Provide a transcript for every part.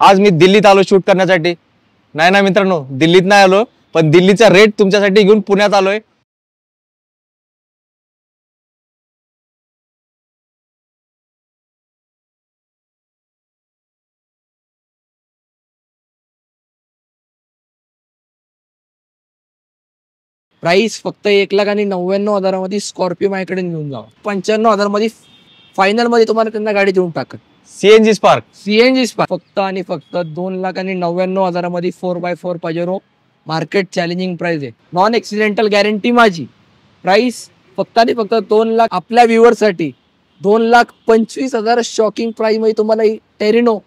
आज मी दिल्लीत आलो शूट करण्यासाठी। नाही ना मित्रांनो, दिल्लीत नाही आलो, पण दिल्लीचा रेट तुमच्यासाठी घेऊन पुण्यात आलोय। प्राइस फक्त 1,99,000 स्कॉर्पिओ माझ्याकडे घेऊन जावा। 95,000 फायनल मध्ये तुम्हाला त्यांना गाडी देऊन टाकत। सीएनजी स्पार्क फक्त आणि फक्त 2,99,000 4x4 Pajero market challenging price आहे। नॉन एक्सिडेंटल गॅरंटी माझी। प्राइस फक्त आणि फक्त 2 लाख आपल्या व्ह्यूअर साठी 2,25,000 शॉकिंग प्राइस मध्ये तुम्हाला टेरेनो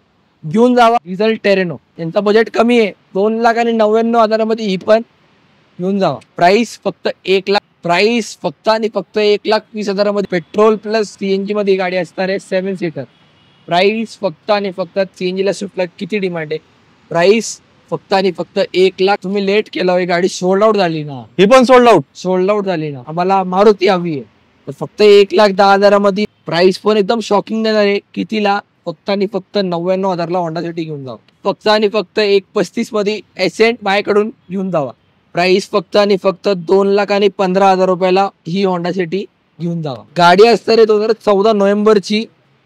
घेऊन जावा। डिझेल टेरेनो, यांचा बजेट कमी आहे, 2,99,000 ही पण घेऊन जावा। प्राइस फक्त 1 लाख, प्राइस फक्त आणि फक्त 1,20,000 पेट्रोल प्लस सीएनजी मध्ये गाडी असणार आहे 7 सीटर। प्राइस फक्त आणि फक्त सीएनजी ला स्विफ्टला किती डिमांड आहे? प्राइस फक्त आणि फक्त 1 लाख। तुम्ही लेट केला, गाडी सोल्ड आउट झाली ना, ही पण सोल्ड आउट झाली ना। आम्हाला मारुती हवी आहे, तर फक्त 1,10,000 प्राइस पण एकदम शॉकिंग देणार आहे। कितीला? फक्त आणि फक्त 99,000 होंडा सिटी घेऊन जावा। फक्त आणि फक्त 1,35 एसेंट माझ्याकडून घेऊन जावा। प्राइस फक्त आणि फक्त 2,15,000 ही होंडा सिटी घेऊन जावा। गाडी असणार आहे 2014 नोव्हेंबरची,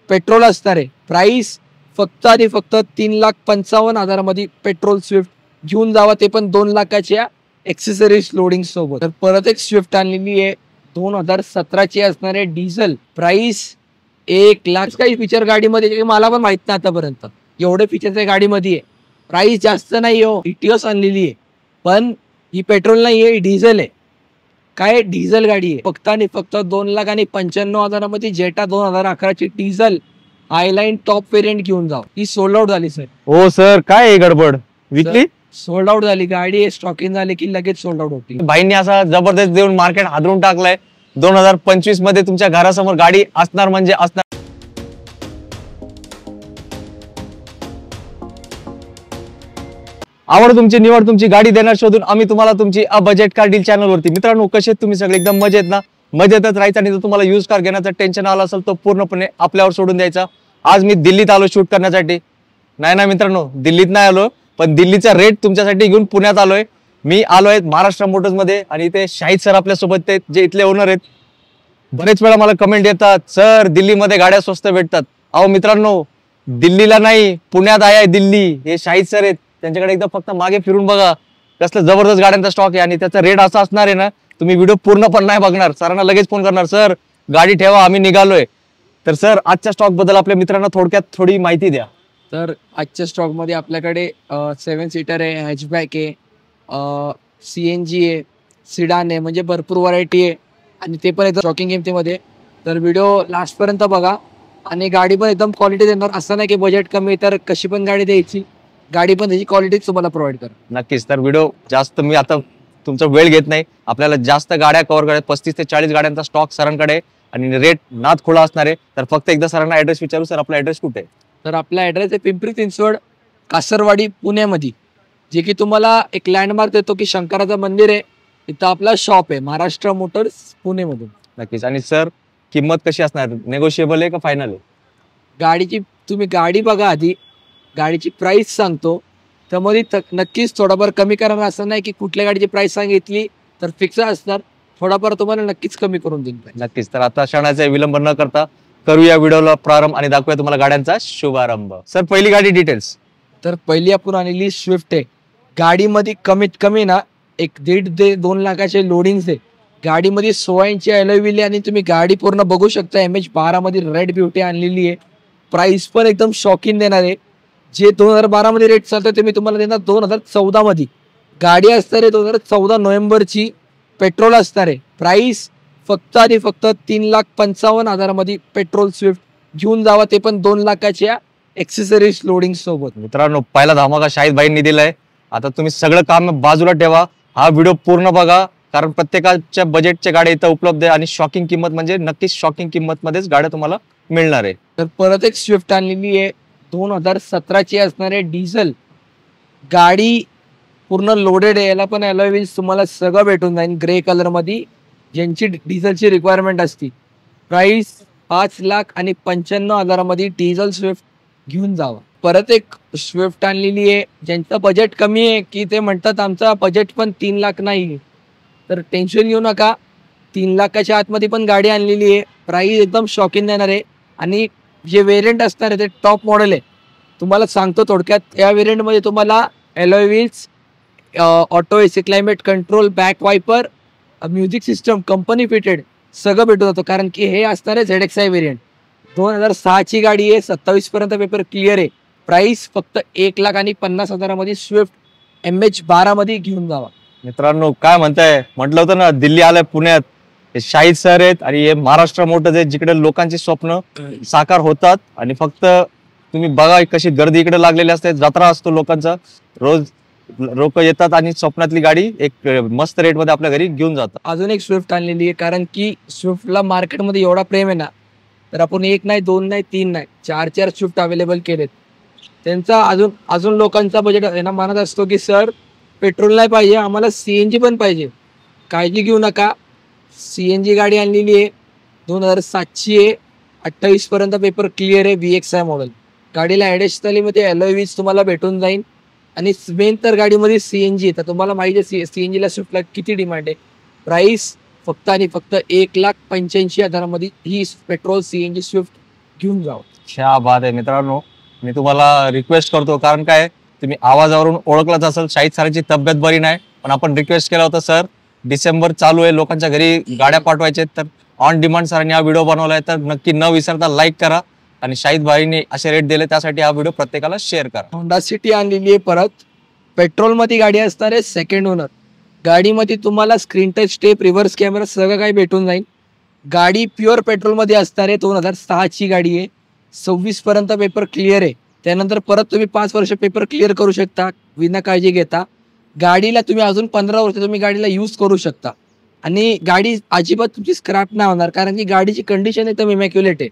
पेट्रोल असणार आहे। प्राइस फक्त आणि फक्त 3,55,000 पेट्रोल स्विफ्ट घेऊन जावा, ते पण 2 लाखाच्या एक्सेसरीज लोडिंग सोबत। तर परत एक स्विफ्ट आणलेली आहे 2017ची असणार आहे डिझेल। प्राइस 1 लाख। काही फीचर गाडीमध्ये मला पण माहित नाही आतापर्यंत, एवढे फीचर्स आहे गाडीमध्ये आहे। प्राइस जास्त नाही हो, इटिओस आणलेली आहे, पण ही पेट्रोल नाही आहे, डिझेल आहे। काय डिझेल गाडी आहे। फक्त आणि फक्त 2,95,000 जेटा 2011ची डिझेल हायलाईन टॉप वेरियंट घेऊन जाव। ही सोल्ड आउट झाली सर। हो सर, काय गडबड विकली? सोल्ड आउट झाली गाडी, स्टॉकिंग झाली की लगेच सोल्ड आउट होती। भाईंनी असा जबरदस्त देऊन मार्केट हादरून टाकलाय। 2025 मध्ये तुमच्या घरासमोर गाडी असणार म्हणजे असणार। आवड तुमची, निवड तुमची, गाडी देणार शोधून आम्ही तुम्हाला तुमची बजेट कार डील चॅनल वरती। मित्रांनो, कसे तुम्ही सगळे एकदम मजेत ना? मजेतच राहायचं, आणि जर तुम्हाला यूज कार घेण्याचं टेन्शन आलं असेल तर पूर्णपणे आपल्यावर सोडून द्यायचा। आज मी दिल्लीत आलो शूट करण्यासाठी। नाही ना मित्रांनो, दिल्लीत नाही आलो, पण दिल्लीचा रेट तुमच्यासाठी घेऊन पुण्यात आलोय। मी आलोय महाराष्ट्र मोटर्स मध्ये, आणि इथे शाहिद सर आपल्या सोबत आहेत, जे इथले ओनर आहेत। बरेच वेळा मला कमेंट येतात, सर दिल्लीमध्ये गाड्या स्वस्त भेटतात। अहो मित्रांनो, दिल्लीला नाही, पुण्यात आहे दिल्ली। हे शाहिद सर आहेत, त्यांच्याकडे एकदा फक्त मागे फिरून बघा, कसलं जबरदस्त गाड्यांचा स्टॉक आहे। आणि त्याचा रेट असा असणार आहे ना, तुम्ही व्हिडिओ पूर्ण पण नाही बघणार, सरांना लगेच फोन करणार, सर गाडी ठेवा आम्ही निघालोय। तर सर, आजच्या स्टॉक बद्दल आपल्या मित्रांना थोडक्यात थोडी माहिती द्या। तर आजच्या स्टॉक मध्ये आपल्याकडे 7 सीटर आहे, हॅचबॅक आहे, सीएनजी आहे, सिडान आहे, म्हणजे भरपूर व्हरायटी आहे, आणि ते पण एकदम शॉकिंग किमतीमध्ये। तर व्हिडिओ लास्ट पर्यंत बघा, आणि गाडी पण एकदम क्वालिटी देणार। असं नाही की बजेट कमी तर कशी पण गाडी द्यायची, गाडी पण त्याची क्वालिटी तुम्हाला प्रोव्हाइड कर। नक्कीच। तर व्हिडिओ जास्त मी आता तुमचा वेळ घेत नाही, आपल्याला जास्त गाड्या कव्हर करायच्या, 35 ते 40 गाड्यांचा स्टॉक सरांकडे, आणि रेट नाद खोळा असणार आहे। तर फक्त एकदा सरांना ऍड्रेस विचारू, सर आपला ऍड्रेस कुठे आहे? तर आपला ऍड्रेस आहे पिंपरी चिंचवड, कासरवाडी, पुण्यामध्ये, जे की तुम्हाला एक लँडमार्क देतो की शंकराचं मंदिर आहे, तिथं आपला शॉप आहे, महाराष्ट्र मोटर्स पुणे मधून। नक्कीच। आणि सर, किंमत कशी असणार? नेगोशिएबल आहे का फायनल आहे? गाडीची तुम्ही गाडी बघा आधी, गाडीची प्राइस सांगतो, त्यामध्ये नक्कीच थोडाफार कमी करणार। असं नाही की कुठल्या गाडीची प्राइस सांगितली तर फिक्स असणार, थोडाफार तुम्हाला नक्कीच कमी करून देईल। नक्कीच। तर आता क्षणाचा विलंब न करता करूया व्हिडिओला प्रारंभ, आणि दाखवूया तुम्हाला गाड्यांचा शुभारंभ। सर, पहिली गाडी डिटेल्स। तर पहिली आपण आणलेली स्विफ्ट आहे। गाडीमध्ये कमीत कमी ना 1.5 ते 2 लाखाचे लोडिंग्स आहे। गाडीमध्ये 16 इंची अलॉय व्हील आहे, आणि तुम्ही गाडी पूर्ण बघू शकता, MH12 मध्ये रेड ब्युटी आणलेली आहे। प्राइस पण एकदम शॉकिंग देणार आहे, जे 2012 मध्ये रेट चालतोय ते मी तुम्हाला देणार 2014 मध्ये। गाडी असणार आहे 2014 नोव्हेंबरची, पेट्रोल असणार आहे। प्राइस फक्त आणि फक्त 3,55,000 पेट्रोल स्विफ्ट घेऊन जावा, ते पण 2 लाखाच्या एक्सेसरीज लोडिंग सोबत। मित्रांनो, पहिला धमाका शाहिद भाईंनी दिलाय। आता तुम्ही सगळं काम बाजूला ठेवा, हा व्हिडिओ पूर्ण बघा, कारण प्रत्येकाच्या बजेटच्या गाड्या इथं उपलब्ध आहे, आणि शॉकिंग किंमत म्हणजे नक्कीच शॉकिंग किंमत मध्येच गाड्या तुम्हाला मिळणार आहे। तर परत एक स्विफ्ट आणलेली आहे 2017ची असणार आहे डिझेल। गाडी पूर्ण लोडेड आहे, याला पण अलॉय व्हील्स तुम्हाला सगळं भेटून जाईल ग्रे कलर मध्ये, ज्यांची डिझेलची रिक्वायरमेंट असती। प्राइस 5,95,000 डिझेल स्विफ्ट घेऊन जावा। परत एक स्विफ्ट आणलेली आहे. ज्यांचं बजेट कमी आहे की ते म्हणतात आमचा बजेट पण 3 लाख नाही, तर टेन्शन घेऊ नका. 3 लाखाच्या आतमध्ये पण गाडी आणलेली आहे. प्राइस एकदम शॉकिंग देणार आहे. आणि जे वेरियंट असणार आहे ते टॉप मॉडेल आहे. तुम्हाला सांगतो थोडक्यात, या वेरियंटमध्ये तुम्हाला alloy wheels, auto AC climate control, back viper, music system company fitted सगळं भेटून जातो. कारण की हे असणार आहे ZXi वेरियंट. 2006ची गाडी आहे. 27 पर्यंत पेपर क्लिअर आहे. प्राइस फक्त 1,50,000 मध्ये स्विफ्ट MH12 मध्ये घेऊन जावा. मित्रांनो काय म्हणताय, म्हटलं होतं ना दिल्ली आलंय पुण्यात. हे शाहीद सर आहेत आणि हे महाराष्ट्र मोठं आहे जिकडे लोकांची स्वप्न साकार होतात. आणि फक्त तुम्ही बघा कशी गर्दी इकडे लागलेली असते. जत्रा असतो लोकांचा. रोज लोक येतात आणि स्वप्नातली गाडी एक मस्त रेट मध्ये आपल्या घरी घेऊन जातात. अजून एक स्विफ्ट आणलेली आहे. कारण की स्विफ्टला मार्केटमध्ये एवढा प्रेम आहे ना, तर आपण 1 नाही 2 नाही 3 नाही 4 स्विफ्ट अवेलेबल केलेत. त्यांचा अजून लोकांचा बजेट आहे ना म्हणत असतो की सर पेट्रोल नाही पाहिजे, आम्हाला CNG पण पाहिजे. काळजी घेऊ नका, CNG गाडी आणलेली आहे. 2007ची आहे. 28 पर्यंत पेपर क्लिअर आहे. VXi model. गाडीला ॲडिशनली मध्ये अलॉय व्हील्स तुम्हाला भेटून जाईल. आणि मेन तर गाडीमध्ये CNG आहे. तर तुम्हाला माहिती आहे CNG ला स्विफ्टला किती डिमांड आहे. प्राइस फक्त आणि फक्त 1,85,000 मध्ये ही पेट्रोल CNG स्विफ्ट घेऊन जावं. क्या बात आहे मित्रांनो. मी तुम्हाला रिक्वेस्ट करतो, कारण काय तुम्ही आवाजावरून ओळखलाच असेल शाहीद सरांची तब्येत बरी नाही, पण आपण रिक्वेस्ट केला होता सर डिसेंबर चालू आहे, लोकांच्या घरी गाड्या पाठवायच्या, तर ऑन डिमांड सरांनी हा व्हिडिओ बनवलाय. तर नक्की न विसरता लाईक करा. आणि शाहीद भाईंनी असे रेट दिले त्यासाठी हा व्हिडिओ प्रत्येकाला शेअर करा. होंडा सिटी आणलेली आहे. परत पेट्रोल मध्ये गाडी असणार आहे. Second owner. गाडीमध्ये तुम्हाला screen touch, step, reverse camera सगळं काही भेटून जाईल. गाडी प्युअर पेट्रोल मध्ये असणार आहे. 2006ची गाडी आहे. 26 पर्यंत पेपर क्लिअर आहे. त्यानंतर परत तुम्ही 5 वर्ष पेपर क्लिअर करू शकता विना काळजी घेता. गाडीला तुम्ही अजून 15 वर्ष तुम्ही गाडीला यूज करू शकता. आणि गाडी अजिबात तुमची स्क्रॅप नाही होणार, कारण की गाडीची कंडिशन एकदम इमॅक्युलेट आहे.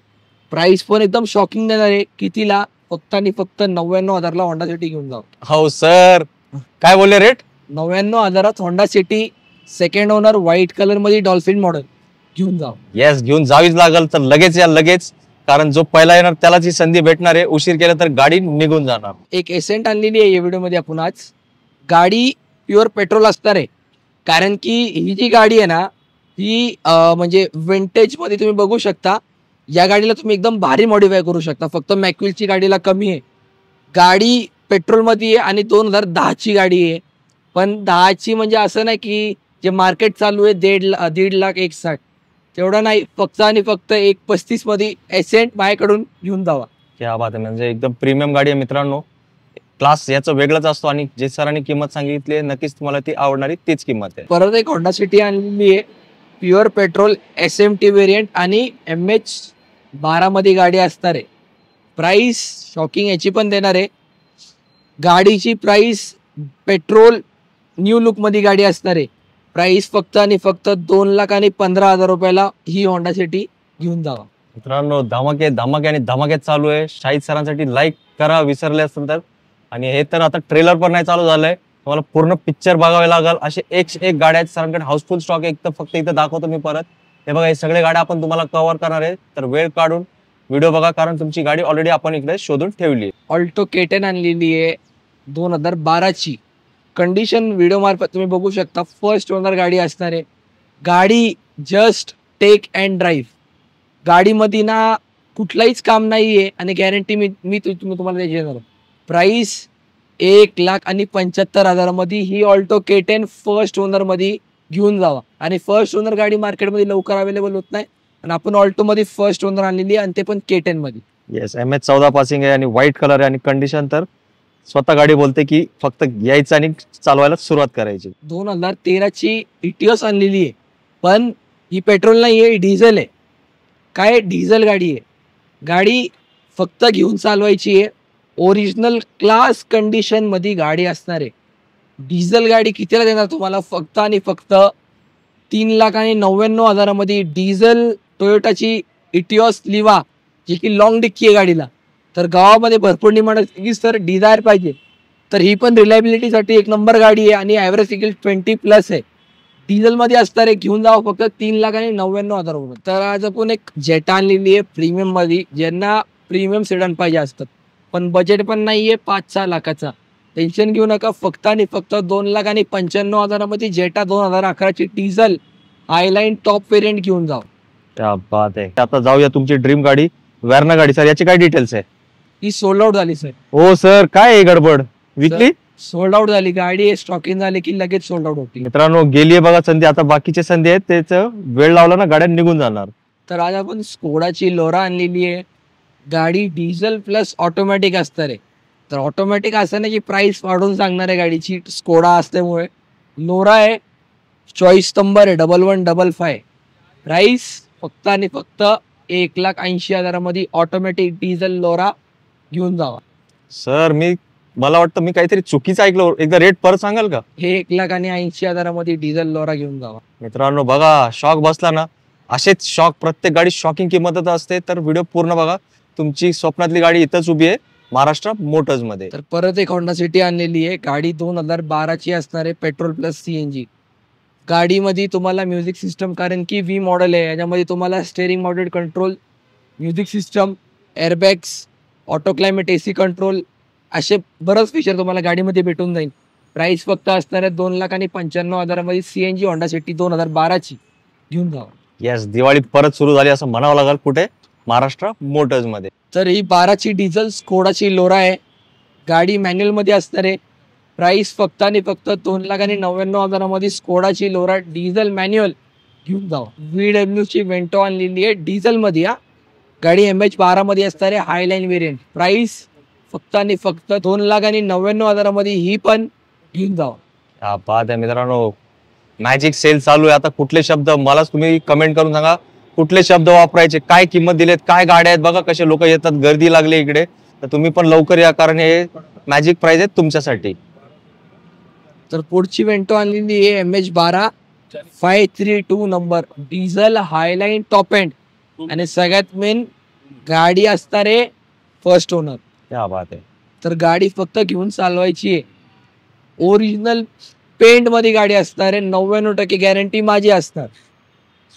प्राइस पण एकदम शॉकिंग देणार आहे. कितीला? फक्त आणि फक्त 99,000ला होंडा सिटी घेऊन जाऊ. हो सर, काय बोलले rate? 99,000 Honda city second owner white colour मध्ये डॉल्फिन मॉडेल घेऊन जाऊ. येस, घेऊन जावीच लागल. तर लगेच या लगेच, कारण जो पहिला येणार त्यालाच ही संधी भेटणार आहे. उशीर केला तर गाडी निघून जाणार. एक एसेंट आणलेली आहे या व्हिडिओ मध्ये आपण आज. गाडी प्युअर पेट्रोल असणार आहे. कारण की ही जी गाडी आहे ना, ही म्हणजे विंटेज मध्ये तुम्ही बघू शकता. या गाडीला तुम्ही एकदम भारी मॉडिफाय करू शकता. फक्त मॅक्विलची गाडीला कमी आहे. गाडी पेट्रोल मध्ये आहे आणि 2010ची गाडी आहे. पण 10ची म्हणजे असं नाही की जे मार्केट चालू आहे 1.5 लाख 1.60 तेवढा नाही. फक्त आणि फक्त 1.35 मध्ये एसेंट माझ्याकडून घेऊन जावा. क्या बात आहे. म्हणजे एकदम प्रीमियम गाडी आहे मित्रांनो. क्लास याचा वेगळाच असतो. आणि जे सरांनी किंमत सांगितली आहे नक्कीच तुम्हाला ती आवडणारी तीच किंमत आहे. परत एक होंडा सिटी आणलेली आहे. प्युअर पेट्रोल SMT व्हेरियंट आणि MH12 मध्ये गाडी असणार आहे. प्राइस शॉकिंग याची पण देणार आहे. गाडीची प्राइस पेट्रोल न्यू लुक मध्ये गाडी असणार आहे. प्राइस फक्त आणि फक्त 2,15,000 रुपयाला ही होंडा सिटी घेऊन जावा. मित्रांनो धमाके धमाके आणि धमाक्यात चालू आहे. शाहीद सरांसाठी लाईक करा विसरले असेल तर. आणि हे तर आता ट्रेलर पण नाही चालू झालंय, तुम्हाला पूर्ण पिक्चर बघावे लागेल. असे एक गाड्या आहेत सरांकडे. हाऊसफुल स्टॉक आहे. तर फक्त इथं दाखवतो मी परत. हे बघा, हे सगळे गाड्या आपण तुम्हाला कव्हर करणार आहे. तर वेळ काढून व्हिडिओ बघा, कारण तुमची गाडी ऑलरेडी आपण इकडे शोधून ठेवली आहे. ऑल्टो K10 आणलेली आहे 2012ची. कंडिशन व्हिडिओ मार्फत तुम्ही बघू शकता. फर्स्ट ओनर गाडी असणार आहे. गाडी जस्ट टेक अँड ड्राईव्ह. गाडीमध्ये ना कुठलाहीच काम नाहीये आणि गॅरंटी मी तुम्हाला द्यायची येणार. प्राइस 1,75,000 मध्ये ही ऑल्टो K10 फर्स्ट ओनर मध्ये घेऊन जावा. आणि फर्स्ट ओनर गाडी मार्केटमध्ये लवकर अवेलेबल होत नाही. आणि आपण ऑल्टो मध्ये फर्स्ट ओनर आणलेली आहे आणि ते पण K10 मध्ये. येस, MH14 पासिंग आहे आणि व्हाईट कलर आहे. आणि कंडिशन तर स्वतः गाडी बोलते की फक्त यायचं आणि चालवायला सुरुवात करायची. 2013ची इटिओस आणलेली आहे. पण ही पेट्रोल नाही आहे, डिझेल आहे. काय डिझेल गाडी आहे. गाडी फक्त घेऊन चालवायची आहे. ओरिजिनल क्लास कंडिशन मध्ये गाडी असणार आहे. डिझेल गाडी कितीला देणार तुम्हाला? फक्त आणि फक्त 3,99,000 मध्ये डिझेल टोयोटाची इटिओस लिवा, जी की लॉंग डिक्की आहे गाडीला. तर गावामध्ये भरपूर डिमांड असते की सर डिझायर पाहिजे, तर ही पण रिलायबिलिटीसाठी एक नंबर गाडी आहे. आणि ॲव्हरेज सिकिल 20+ आहे. डिझेल मध्ये असणार आहे. घेऊन जावं फक्त 3,99,000 रुपये. तर आज आपण एक जेटा आणलेली आहे प्रीमियम मध्ये. ज्यांना प्रीमियम सेडन पाहिजे असतात पण बजेट पण नाहीये 5-6 लाखाचा. टेन्शन घेऊ नका. फक्त आणि फक्त 2,95,000 जेटा 2011ची डिझेल हायलाईन टॉप व्हेरियंट घेऊन जाऊ. क्या बात आहे. आता जाऊया तुमची ड्रीम गाडी वेर्ना गाडी. सर याची काय डिटेल्स आहे? ही सोल्ड आउट झाली सर. हो सर, काय आहे गडबड? विकली? सोल्ड आउट झाली गाडी. स्टॉकिंग झाली की लगेच सोल्ड आउट होती. मित्रांनो गेलीये बघा संधी. आता बाकीचे संधी आहेत, त्याच वेळ लावला ना गाड्या निघून जाणार. तर आज आपण स्कोडाची लोरा आणलेली आहे. गाडी डिझेल प्लस ऑटोमॅटिक असणार आहे. तर ऑटोमॅटिक असतानाची प्राइस वाढून सांगणार आहे गाडीची, स्कोडा असल्यामुळे. लोरा आहे, चॉईस नंबर आहे 1155. प्राइस फक्त आणि फक्त 1,80,000 ऑटोमॅटिक डिझेल लोरा घेऊन जावा. सर मला वाटतं मी काहीतरी चुकीचं ऐकलं. एकदा रेट परत सांगाल का? हे 1,80,000 डिझेल लोरा घेऊन जावा. मित्रांनो बघा, शॉक बसला ना. असेच शॉक प्रत्येक गाडी शॉकिंग किंमतच असते. तर व्हिडिओ पूर्ण बघा. तुमची स्वप्नातली गाडी इथंच उभी आहे, महाराष्ट्र मोटर्स मध्ये. तर परत एक होंडा सिटी आणलेली आहे. गाडी 2012ची असणार आहे, पेट्रोल प्लस CNG. गाडीमध्ये तुम्हाला म्युझिक सिस्टम, कारण की V मॉडेल आहे, याच्यामध्ये तुम्हाला steering mounted control, music system, airbags, auto climate, AC control, असे बरेच फीचर तुम्हाला गाडीमध्ये भेटून जाईल. प्राइस फक्त असणार आहे 2,95,000 CNG होंडा सिटी 2012ची घेऊन जावा. येस, दिवाळी परत सुरू झाली असं म्हणावं लागेल. कुठे? महाराष्ट्र मोटर्स मध्ये. तर ही 12ची डिझेल स्कोडाची लोरा आहे. गाडी मॅन्युअल मध्ये असणार आहे. प्राइस फक्त आणि फक्त 2,99,000 स्कोडाची लोरा डिझेल मॅन्युअल घेऊन जावा. VWची वेंटो आणलेली आहे डिझेल मध्ये. गाडी MH12 मध्ये असणार आहे, हायलाईन व्हेरियंट. प्राइस फक्त आणि फक्त 2,99,000 ही पण घेऊन जावा. हा बात आहे मित्रांनो. मॅजिक सेल चालू आहे. आता कुठले शब्द मलाच तुम्ही कमेंट करून सांगा, कुठले शब्द वापरायचे, काय किंमत दिलेत, काय गाड्या आहेत. बघा कसे लोक येतात, गर्दी लागली इकडे. तर तुम्ही पण लवकर या, कारण हे मॅजिक प्राइस आहेत तुमच्यासाठी. तर पुढची वेंटो आणलेली आहे MH12 532 number diesel highline top end. आणि सगळ्यात मेन गाडी असणार आहे फर्स्ट ओनर. क्या बात आहे. तर गाडी फक्त घेऊन चालवायची आहे. ओरिजिनल पेंट मध्ये गाडी असणार आहे. 99% गॅरंटी माझी असणार.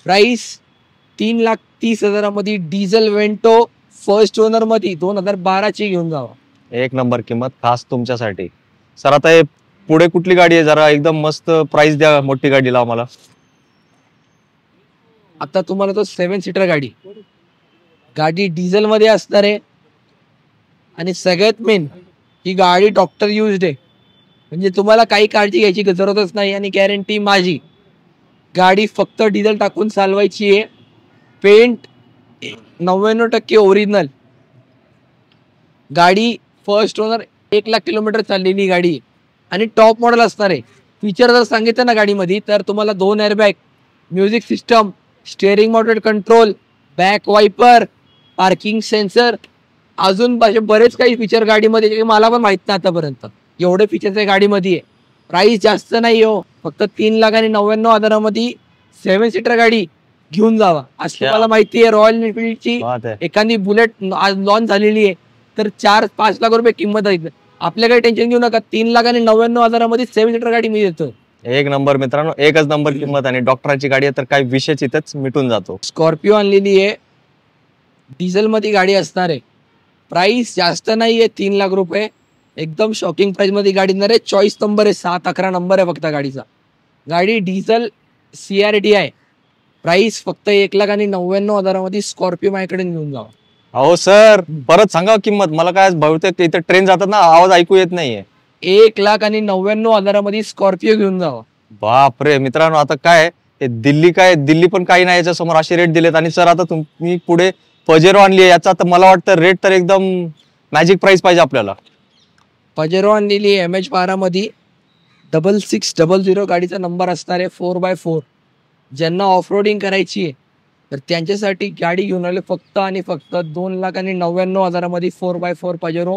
Price 3,30,000 diesel Vento first owner मध्ये 2012ची घेऊन जावा. एक नंबर किंमत खास तुमच्यासाठी. सर आता हे पुढे कुठली गाडी आहे? जरा एकदम मस्त प्राइस द्या मोठी गाडीला आम्हाला. आता तुम्हाला तो 7 सीटर गाडी डिझेल मध्ये असणार आहे. आणि सगळ्यात मेन ही गाडी डॉक्टर युज्ड आहे, म्हणजे तुम्हाला काही काळजी घ्यायची जरूरतच नाही. आणि गॅरंटी माझी. गाडी फक्त डिझेल टाकून चालवायची आहे. Paint 99% original. गाडी फर्स्ट ओनर 1,00,000 किलोमीटर चाललेली गाडी आणि टॉप मॉडेल असणार आहे. फीचर जर सांगितलं ना गाडीमध्ये, तर तुम्हाला 2 airbag, music system, steering mounted control, back wiper, parking sensor, अजून बरेच काही फीचर गाडीमध्ये मला पण माहित नाही आतापर्यंत. एवढे फीचर्स आहे गाडीमध्ये. प्राइस जास्त नाही हो, फक्त 3,99,000 7 सीटर गाडी घेऊन जावा. आज तुम्हाला माहिती आहे रॉयल एनफिल्डची एखादी बुलेट लॉन्च झालेली आहे, तर 4-5 लाख रुपये किंमत आहे. आपल्याकडे टेन्शन घेऊ नका. 3,99,000 7 सीटर गाडी मी देतो. एक नंबर मित्रांनो, एकच नंबर किंमत. आणि डॉक्टरांची गाडी आहे तर काही विषय इथंच मिटून जातो. स्कॉर्पिओ आणलेली आहे, डिझेल मध्ये गाडी असणार आहे. प्राइस जास्त नाहीये, 3 लाख रुपये. एकदम शॉकिंग प्राइस मध्ये गाडी येणार आहे. चॉईस नंबर आहे 7-11 नंबर आहे फक्त गाडीचा. गाडी डिझेल CRT आहे. प्राइस फक्त 1,99,000 स्कॉर्पिओ माझ्याकडे घेऊन जावा. अहो सर परत सांगा किंमत. मला काय बहुतेक इथे ट्रेन जातात ना, आवाज ऐकू येत नाहीये. 1,99,000 स्कॉर्पिओ घेऊन जावा. बापरे मित्रांनो, आता काय दिल्ली पण काही नाही याच्या समोर असे रेट दिलेत. आणि सर आता तुम्ही पुढे पजेरो आणली आहे, याचा तर मला वाटतं रेट तर एकदम मॅजिक प्राइस पाहिजे आपल्याला. पजेरो आणलेली आहे MH12 मध्ये 6600 गाडीचा नंबर असणार आहे. 4x4 ज्यांना ऑफरोडिंग करायची आहे तर त्यांच्यासाठी गाडी घेऊन आले. फक्त आणि फक्त 2,99,000 4x4 Pajero.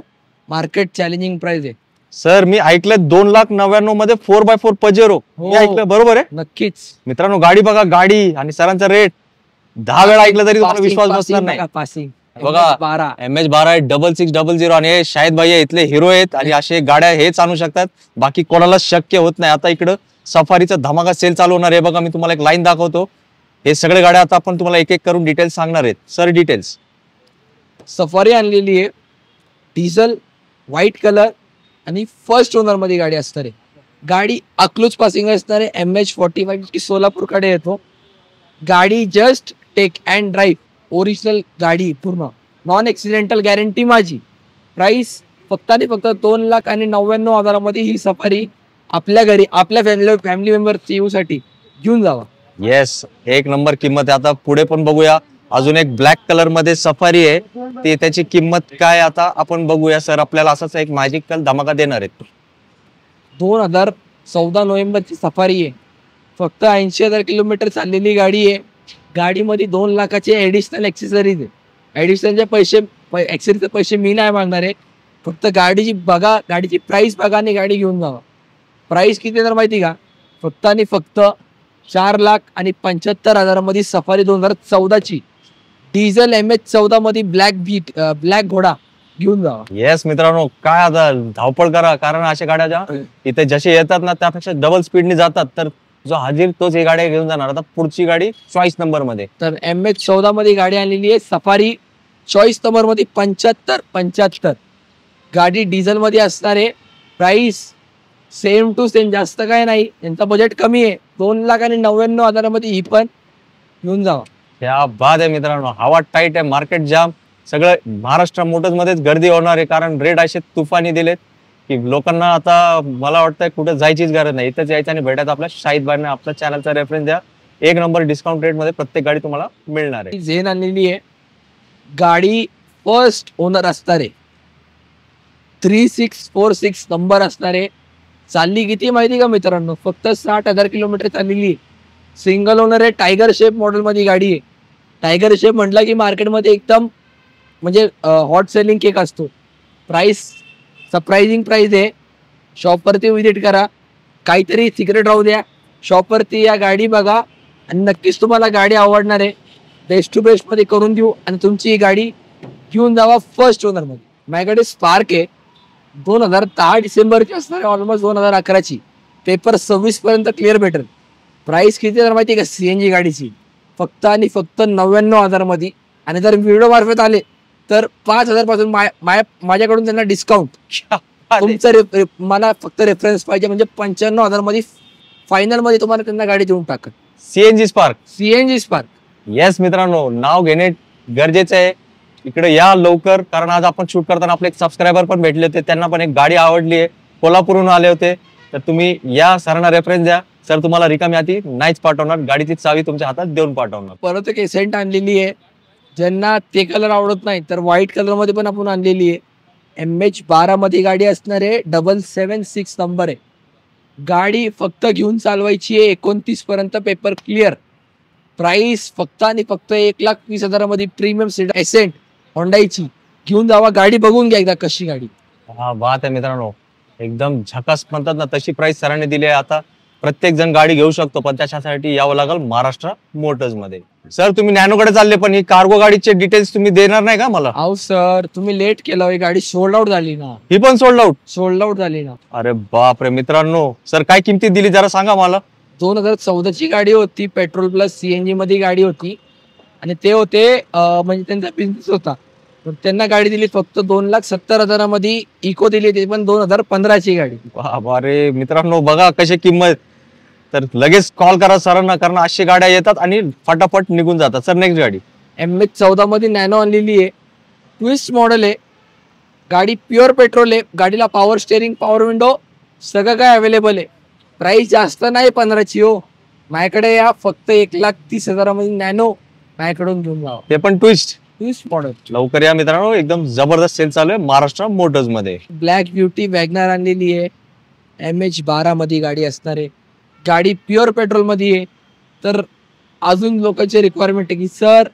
Market challenging price आहे. सर मी ऐकलं 2,99,000 मध्ये 4x4 पजेरो. मी ऐकलं बरोबर आहे? नक्कीच मित्रांनो, गाडी बघा, गाडी आणि सरांचा रेट 10 वेळा ऐकलं तरी तुम्हाला विश्वास बसणार नाही. पासिंग बघा, MH12 6600. आणि हे शाहिद भाई इथले हिरो आहेत आणि असे गाड्या हेच आणू शकतात, बाकी कोणाला शक्य होत नाही. आता इकडं सफारीचा धमाका सेल चालू होणार आहे बघा. मी तुम्हाला एक लाईन दाखवतो. हे सगळे गाड्या आता आपण तुम्हाला एक एक करून डिटेल्स सांगणार आहेत. Sir details. सफारी आणलेली आहे डिझेल, व्हाईट कलर आणि फर्स्ट ओनर मध्ये गाडी असणार आहे. गाडी अकलूज पासिंग असणार आहे. MH45 सोलापूरकडे येतो. गाडी just take and drive, original गाडी, पूर्ण नॉन ॲक्सिडेंटल गॅरंटी माझी. प्राइस फक्त आणि फक्त 2,99,000 मध्ये ही सफारी आपल्या घरी आपल्या फॅमिली मेंबर साठी घेऊन जावा. येस, एक नंबर किंमत आहे. आता पुढे पण बघूया, अजून एक ब्लॅक कलर मध्ये सफारी आहे. ते त्याची किंमत काय आता आपण बघूया. सर आपल्याला असाच एक मॅजिकल धमाका देणार आहेत. 2014 नोव्हेंबरची सफारी आहे. फक्त 80,000 किलोमीटर चाललेली गाडी आहे. गाडीमध्ये 2 लाखाचे ऍडिशनल ऍक्सेसरीज आहे. ऍडिशनलचे ऍक्सेसरीचे पैसे मी नाही मागणार आहे. फक्त गाडीची बघा, गाडीची प्राइस बघा आणि गाडी घेऊन जावा. प्राइस किती तर माहिती का? फक्त आणि फक्त 4,75,000 मध्ये सफारी 2014ची डिझेल MH14 मध्ये ब्लॅक घोडा घेऊन जावा. येस मित्रांनो, काय आता धावपळ करा, कारण अशा गाड्या ज्या इथे जसे येतात ना त्यापेक्षा डबल स्पीडने जातात. तर जो हाजीर तोच ही गाडी घेऊन जाणार. आता पुढची गाडी चॉईस नंबर मध्ये, तर MH14 मध्ये गाडी आणलेली आहे. सफारी चॉईस नंबर मध्ये 75. गाडी डिझेल मध्ये असणार आहे. प्राइस सेम टू सेम, जास्त काय नाही. यांचा बजेट कमी आहे. 2,99,000 मध्ये ही पण घेऊन जावा. क्या बात आहे मित्रांनो, हवा टाईट आहे, मार्केट जाम. सगळं महाराष्ट्र मोटर्स मध्येच गर्दी होणार आहे, कारण रेट असे तुफानी दिलेत की लोकांना आता मला वाटतं कुठे जायचीच गरज नाही. इथंच यायचं आणि भेटायचं. आपल्या शाहिद भाईने आपल्या चॅनलचा रेफरन्स द्या. एक नंबर डिस्काउंट रेट मध्ये प्रत्येक गाडी तुम्हाला मिळणार आहे. झेन आणलेली आहे. गाडी फर्स्ट ओनर असणार आहे. 3646 नंबर असणार आहे. चालली किती माहिती का मित्रांनो? फक्त 60,000 किलोमीटर चाललेली. सिंगल ओनर आहे. टायगर शेप मॉडेल मध्ये गाडी आहे. टायगर शेप म्हटलं की मार्केटमध्ये एकदम म्हणजे हॉट सेलिंग केक असतो. प्राइस सरप्राइजिंग प्राइस आहे. शॉपवरती विजिट करा. काहीतरी सिक्रेट राहू द्या. शॉपवरती या गाडी बघा आणि नक्कीच तुम्हाला गाडी आवडणार आहे. बेस्ट टू बेस्ट मध्ये करून देऊ आणि तुमची ही गाडी घेऊन जावा फर्स्ट ओनर मध्ये. माझ्याकडे स्पार्क आहे. 2010 डिसेंबरची असणार आहे. ऑलमोस्ट 2011ची. पेपर 26 पर्यंत क्लिअर भेटेल. प्राइस किती तर माहिती आहे का CNG गाडीची? फक्त आणि फक्त 99,000 मध्ये. आणि जर व्हिडिओ मार्फत आले तर 5,000 पासून माझ्याकडून त्यांना डिस्काउंट. तुमचं मला फक्त रेफरन्स पाहिजे, म्हणजे 95,000 मध्ये फायनल मध्ये तुम्हाला त्यांना गाडी देऊन टाकत. CNG spark. येस मित्रांनो, नाव घेणे गरजेचं आहे. इकडे या लवकर, कारण आज आपण शूट करताना आपले एक सबस्क्रायबर पण भेटले होते. त्यांना पण एक गाडी आवडली आहे. कोल्हापूरहून आले होते. तर तुम्ही या सरांना रेफरन्स द्या. सर तुम्हाला रिकामी हाती नाहीच पाठवणार, गाडीची चावी तुमच्या हातात देऊन पाठवणार. परत एक एसेंट आणलेली आहे. ज्यांना ते कलर आवडत नाही तर व्हाईट कलर मध्ये पण आपण आणलेली आहे. MH12 मध्ये गाडी असणार आहे. 776 नंबर आहे. गाडी फक्त घेऊन चालवायची आहे. 29 पर्यंत पेपर क्लिअर. प्राइस फक्त आणि फक्त 1,20,000 मध्ये प्रीमियम सीट एसेंट होंडाईची घेऊन जावा. गाडी बघून घ्या एकदा कशी गाडी. हा बात आहे मित्रांनो, एकदम झकास म्हणतात ना तशी प्राइस सरांनी दिली आहे. आता प्रत्येक जण गाडी घेऊ शकतो, पण त्याच्यासाठी यावं लागेल महाराष्ट्र मोटर्स मध्ये. सर तुम्ही नॅनोकडे चालले, पण ही कार्गो गाडीचे डिटेल्स तुम्ही देणार नाही का मला? अहो सर, तुम्ही लेट केलं. ही गाडी सोल्ड आउट झाली ना. ही पण सोल्ड आउट झाली ना. अरे बापरे मित्रांनो, सर काय किमतीत दिली जरा सांगा मला. 2014ची गाडी होती. पेट्रोल प्लस CNG मध्ये गाडी होती. आणि ते होते म्हणजे त्यांचा बिझनेस होता. तर त्यांना गाडी दिली फक्त 2,70,000 मध्ये. इको दिली, ते पण 2015ची गाडी. अरे मित्रांनो बघा कशी किंमत. तर लगेच कॉल करा सरांना, कारण अशी गाड्या येतात आणि फटाफट निघून जातात. सर नेक्स्ट गाडी MH14 मध्ये नॅनो आणलेली आहे. ट्विस्ट मॉडेल आहे. गाडी प्युअर पेट्रोल आहे. गाडीला पॉवर स्टेअरिंग, पॉवर विंडो सगळं काय अवेलेबल आहे. प्राइस जास्त नाही 15ची हो. माझ्याकडे या फक्त 1,30,000 मध्ये नॅनो माझ्याकडून घेऊन जावा. ते पण ट्विस्ट मॉडेल. लवकर या मित्रांनो, एकदम जबरदस्त सेल चालू आहे महाराष्ट्र मोटर्स मध्ये. ब्लॅक ब्युटी वॅगनर आणलेली आहे. MH12 मध्ये गाडी असणार आहे. गाडी प्युअर पेट्रोल मध्ये आहे. तर अजून लोकांची रिक्वायरमेंट आहे की सर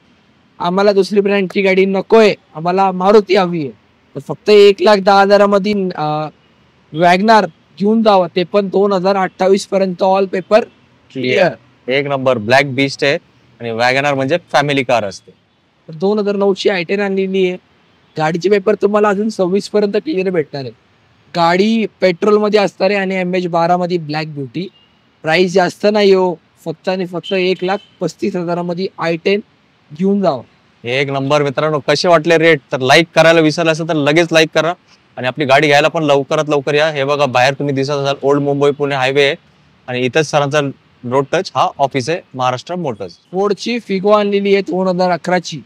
आम्हाला दुसरी ब्रँडची गाडी नकोय, आम्हाला मारुती हवी आहे. तर फक्त 1,10,000 मध्ये वॅगनार घेऊन जावं. ते पण 2028 पर्यंत ऑल पेपर क्लिअर. एक नंबर ब्लॅक बीस्ट आहे. आणि वॅगनार म्हणजे फॅमिली कार असते. 2009ची I10 आणलेली आहे. गाडीचे पेपर तुम्हाला अजून 26 पर्यंत क्लिअर भेटणार आहे. गाडी पेट्रोल मध्ये असणार आहे आणि MH12 मध्ये ब्लॅक ब्युटी. प्राइस जास्त नाही हो. फक्त आणि फक्त 1,35,000 मध्ये I10 घेऊन जावं. एक नंबर मित्रांनो. कसे वाटले रेट? तर लाईक करायला विसरलं असेल तर लगेच लाईक करा आणि आपली गाडी घ्यायला पण लवकरात लवकर या. हे बघा बाहेर तुम्ही दिसत असाल ओल्ड मुंबई पुणे हायवे आहे आणि इथंच सरांचा रोड टच हा ऑफिस आहे महाराष्ट्र मोटर्स. फोर्डची फिगो आणलेली आहे 2011ची.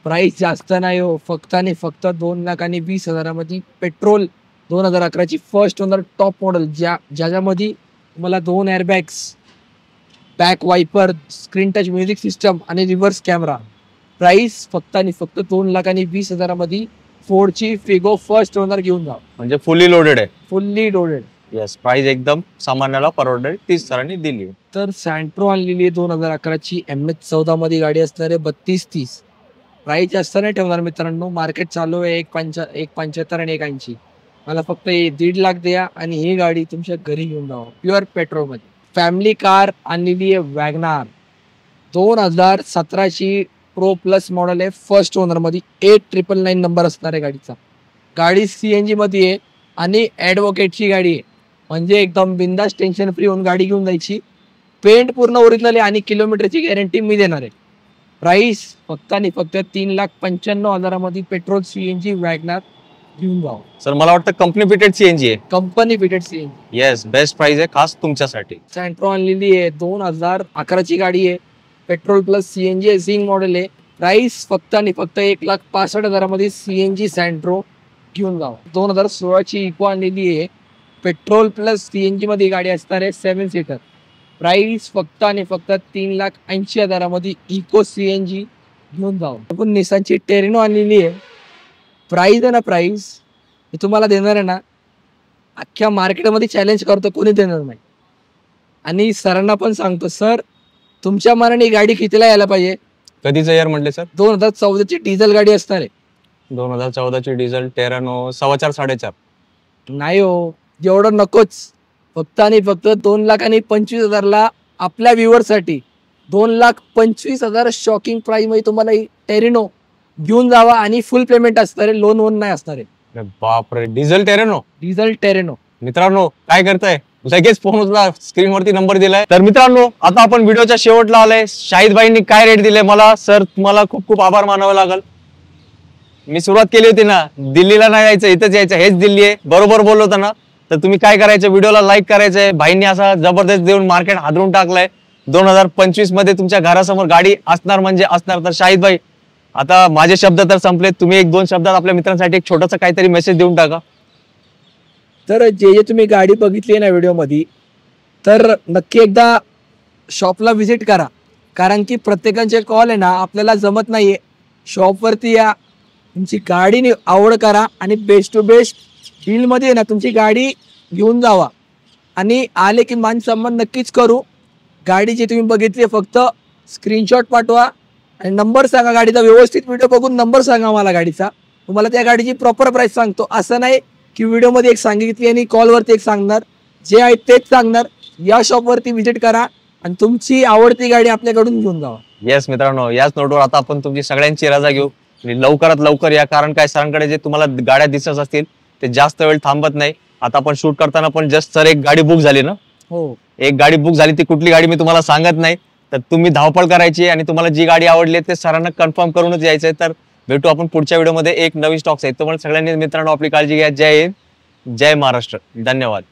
प्राइस जास्त नाही हो, फक्त आणि फक्त 2,20,000 पेट्रोल 2011ची फर्स्ट ओनर टॉप मॉडेल, ज्याच्यामध्ये तुम्हाला 2 airbags, back wiper, screen touch music system आणि रिव्हर्स कॅमेरा. प्राइस फक्त आणि फक्त 2,20,000 फोर्डची फिगो फर्स्ट ओनर घेऊन जा. म्हणजे फुल्ली लोडेड आहे. Fully loaded. येस, प्राइस एकदम सामान्याला परवडणारी 30 सरांनी दिली. तर सँट्रो आणलेली आहे 2011ची MH14 मध्ये गाडी असणार आहे 3230. प्राइस जास्त नाही ठेवणार मित्रांनो, मार्केट चालू आहे 1,75 आणि 1,80. मला फक्त 1.5 लाख द्या आणि ही गाडी तुमच्या घरी घेऊन जावा प्युअर पेट्रोल मध्ये. फॅमिली कार आणलेली आहे वॅगनार 2017ची प्रो प्लस मॉडेल आहे फर्स्ट ओनर मध्ये. 8999 नंबर असणार आहे गाडीचा. गाडी CNG मध्ये आहे आणि ॲडव्होकेटची गाडी आहे, म्हणजे एकदम बिंदास टेन्शन फ्री होऊन गाडी घेऊन जायची. पेंट पूर्ण ओरिजिनल आहे आणि किलोमीटरची गॅरंटी मी देणार आहे. प्राइस फक्त आणि फक्त 3,95,000 पेट्रोल CNG वॅगनार घेऊन जाऊ. सर मला वाटतं कंपनी फिटेड CNG आहे. Company fitted CNG. Yes, best price आहे खास तुमच्यासाठी. सँट्रो आणलेली आहे 2011ची गाडी आहे, पेट्रोल प्लस CNG एसिंग मॉडेल आहे. प्राइस फक्त आणि फक्त 1,65,000 CNG सँट्रो घेऊन जाऊ. 2016ची इको आणलेली आहे, पेट्रोल प्लस CNG मध्ये गाडी असणार आहे 7 सीटर. प्राइस फक्त आणि फक्त 3,80,000 इको CNG घेऊन जाऊ. आपण निसानची टेरिनो आणलेली आहे. प्राइस आहे ना, प्राइस हे तुम्हाला देणार आहे ना, अख्ख्या मार्केटमध्ये चॅलेंज करतो, कोणी देणार नाही. आणि सरांना पण सांगतो, सर तुमच्या मनाने गाडी कितीला यायला पाहिजे? कधीचं इयर म्हटले सर? 2014ची डिझेल गाडी असणार आहे. 2014ची डिझेल टेरानो 4.25 4.5. नाही हो, एवढं नकोच. फक्त आणि फक्त 2,25,000 आपल्या व्ह्युअरसाठी 2,25,000 शॉकिंग प्राइस मध्ये तुम्हाला टेरिनो घेऊन जावा आणि फुल पेमेंट असणार आहे, लोन नाही असणार आहे. बापरे, डिझेल टेरेनो. Diesel Terrano. मित्रांनो काय करताय? लगेच फोन उचला, स्क्रीन वरती नंबर दिलाय. तर मित्रांनो आता आपण व्हिडिओच्या शेवटला आलाय. शाहिद भाईंनी काय रेट दिले मला, सर तुम्हाला खूप खूप आभार मानावे लागल. मी सुरुवात केली होती ना, दिल्लीला नाही जायचं इथंच यायचं, हेच दिल्ली आहे, बरोबर बोललो होता ना. तर तुम्ही काय करायचं, व्हिडिओला लाईक करायचंय. भाईंनी असा जबरदस्त देऊन मार्केट हादरून टाकलंय. 2025 मध्ये तुमच्या घरासमोर गाडी असणार म्हणजे असणार. तर शाहिद भाई आता माझे शब्द तर संपले, तुम्ही 1-2 शब्दात आपल्या मित्रांसाठी एक छोटासा काहीतरी मेसेज देऊन टाका. तर जे तुम्ही गाडी बघितली ना व्हिडिओ मध्ये, तर नक्की एकदा शॉपला व्हिजिट करा, कारण की प्रत्येकाचे कॉल आहे ना आपल्याला जमत नाहीये. शॉपवरती या, तुमची गाडी आवड करा आणि बेस्ट टू बेस्ट डील मध्ये ना तुमची गाडी घेऊन जावा. आणि आले की मान सन्मान नक्कीच करू. गाडी जी तुम्ही बघितली फक्त स्क्रीनशॉट पाठवा आणि नंबर सांगा गाडीचा. व्यवस्थित व्हिडिओ बघून नंबर सांगा मला गाडीचा, तुम्हाला त्या गाडीची प्रॉपर प्राइस सांगतो. असं नाही की व्हिडिओमध्ये एक सांगितली आणि कॉलवरती एक सांगणार, जे आहे तेच सांगणार. या शॉपवरती व्हिजिट करा आणि तुमची आवडती गाडी आपल्याकडून घेऊन जावा. येस मित्रांनो, याच नोटवर आता आपण तुमची सगळ्यांची रजा घेऊ आणि लवकरात लवकर या, कारण काय सरांकडे जे तुम्हाला गाड्या दिसत असतील ते जास्त वेळ थांबत नाही. आता आपण शूट करताना पण जस्ट सर एक गाडी बुक झाली ना. हो, एक गाडी बुक झाली, ती कुठली गाडी मी तुम्हाला सांगत नाही. तर तुम्ही धावपळ करायची आणि तुम्हाला जी गाडी आवडली ते सरांना कन्फर्म करूनच यायचंय. तर भेटू आपण पुढच्या व्हिडिओमध्ये एक नवीन स्टॉक्स आहे. तुम्हाला सगळ्यांनी मित्रांनो आपली काळजी घ्या. जय हिंद, जय महाराष्ट्र, धन्यवाद.